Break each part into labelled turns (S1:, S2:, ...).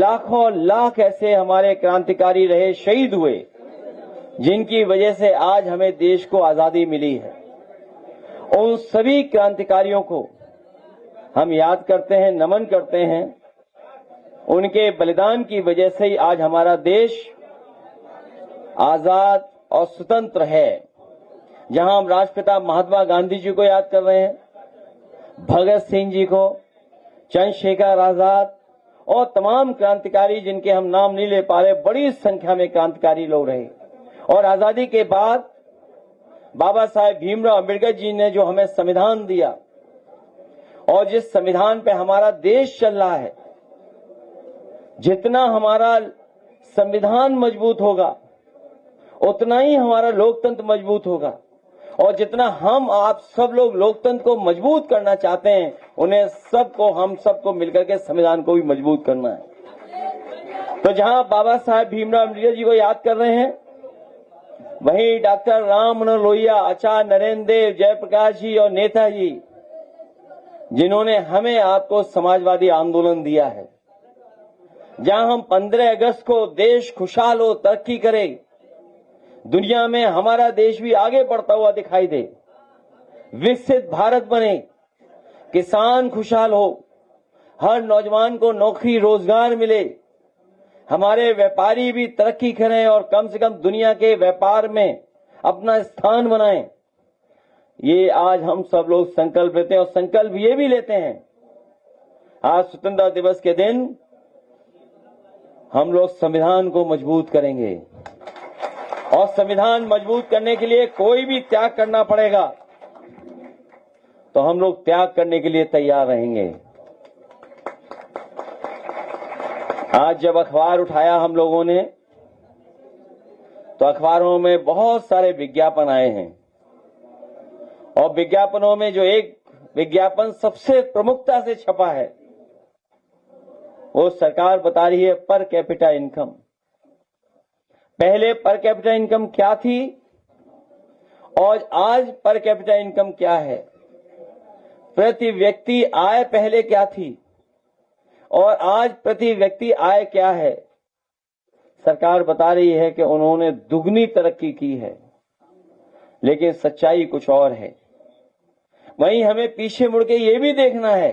S1: लाखों लाख ऐसे हमारे क्रांतिकारी रहे, शहीद हुए, जिनकी वजह से आज हमें देश को आजादी मिली है। उन सभी क्रांतिकारियों को हम याद करते हैं, नमन करते हैं। उनके बलिदान की वजह से ही आज हमारा देश आजाद और स्वतंत्र है। जहां हम राष्ट्रपिता महात्मा गांधी जी को याद कर रहे हैं, भगत सिंह जी को, चंद्रशेखर आजाद और तमाम क्रांतिकारी जिनके हम नाम नहीं ले पा रहे, बड़ी संख्या में क्रांतिकारी लोग रहे। और आजादी के बाद बाबा साहेब भीमराव अम्बेडकर जी ने जो हमें संविधान दिया, और जिस संविधान पे हमारा देश चल रहा है, जितना हमारा संविधान मजबूत होगा उतना ही हमारा लोकतंत्र मजबूत होगा। और जितना हम आप सब लोग लोकतंत्र को मजबूत करना चाहते हैं, उन्हें हम सबको मिलकर के संविधान को भी मजबूत करना है। तो जहां बाबा साहेब भीमराव अम्बेडकर जी को याद कर रहे हैं, वहीं डॉक्टर राम मनोहर लोहिया, आचार्य नरेंद्र देव, जयप्रकाश जी और नेताजी, जिन्होंने हमें आपको समाजवादी आंदोलन दिया है। जहां हम 15 अगस्त को देश खुशहाल हो, तरक्की करे, दुनिया में हमारा देश भी आगे बढ़ता हुआ दिखाई दे, विकसित भारत बने, किसान खुशहाल हो, हर नौजवान को नौकरी रोजगार मिले, हमारे व्यापारी भी तरक्की करें और कम से कम दुनिया के व्यापार में अपना स्थान बनाएं। ये आज हम सब लोग संकल्प लेते हैं। और संकल्प ये भी लेते हैं, आज स्वतंत्रता दिवस के दिन हम लोग संविधान को मजबूत करेंगे। और संविधान मजबूत करने के लिए कोई भी त्याग करना पड़ेगा, तो हम लोग त्याग करने के लिए तैयार रहेंगे। आज जब अखबार उठाया हम लोगों ने, तो अखबारों में बहुत सारे विज्ञापन आए हैं। और विज्ञापनों में जो एक विज्ञापन सबसे प्रमुखता से छपा है, वो सरकार बता रही है पर कैपिटा इनकम। पहले पर कैपिटा इनकम क्या थी और आज पर कैपिटा इनकम क्या है? प्रति व्यक्ति आय पहले क्या थी और आज प्रति व्यक्ति आय क्या है? सरकार बता रही है कि उन्होंने दुगनी तरक्की की है, लेकिन सच्चाई कुछ और है। वहीं हमें पीछे मुड़ के ये भी देखना है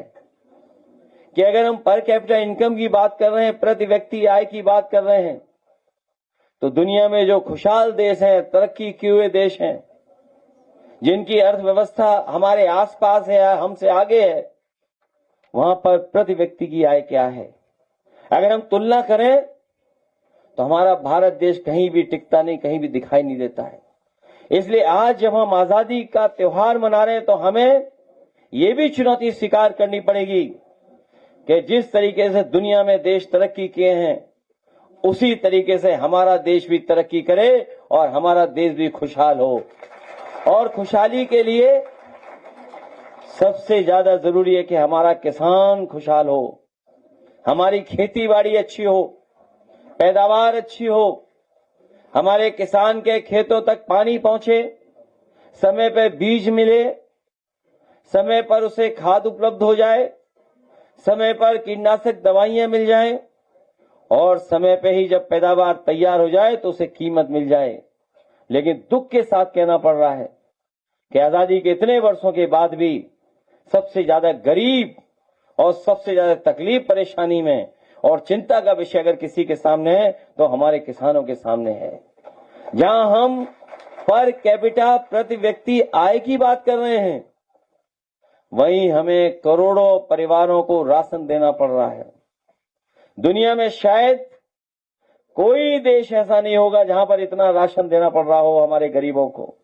S1: कि अगर हम पर कैपिटा इनकम की बात कर रहे हैं, प्रति व्यक्ति आय की बात कर रहे हैं, तो दुनिया में जो खुशहाल देश हैं, तरक्की किए हुए देश हैं, जिनकी अर्थव्यवस्था हमारे आसपास है, हमसे आगे है, वहां पर प्रति व्यक्ति की आय क्या है? अगर हम तुलना करें तो हमारा भारत देश कहीं भी टिकता नहीं, कहीं भी दिखाई नहीं देता है। इसलिए आज जब हम आजादी का त्योहार मना रहे हैं, तो हमें ये भी चुनौती स्वीकार करनी पड़ेगी कि जिस तरीके से दुनिया में देश तरक्की किए हैं, उसी तरीके से हमारा देश भी तरक्की करे और हमारा देश भी खुशहाल हो। और खुशहाली के लिए सबसे ज्यादा जरूरी है कि हमारा किसान खुशहाल हो, हमारी खेती बाड़ी अच्छी हो, पैदावार अच्छी हो, हमारे किसान के खेतों तक पानी पहुंचे, समय पर बीज मिले, समय पर उसे खाद उपलब्ध हो जाए, समय पर कीटनाशक दवाइयां मिल जाएं, और समय पे ही जब पैदावार तैयार हो जाए तो उसे कीमत मिल जाए। लेकिन दुख के साथ कहना पड़ रहा है कि आजादी के इतने वर्षों के बाद भी सबसे ज्यादा गरीब और सबसे ज्यादा तकलीफ परेशानी में और चिंता का विषय अगर किसी के सामने है तो हमारे किसानों के सामने है। जहां हम पर कैपिटा प्रति व्यक्ति आय की बात कर रहे हैं, वहीं हमें करोड़ों परिवारों को राशन देना पड़ रहा है। दुनिया में शायद कोई देश ऐसा नहीं होगा जहां पर इतना राशन देना पड़ रहा हो हमारे गरीबों को।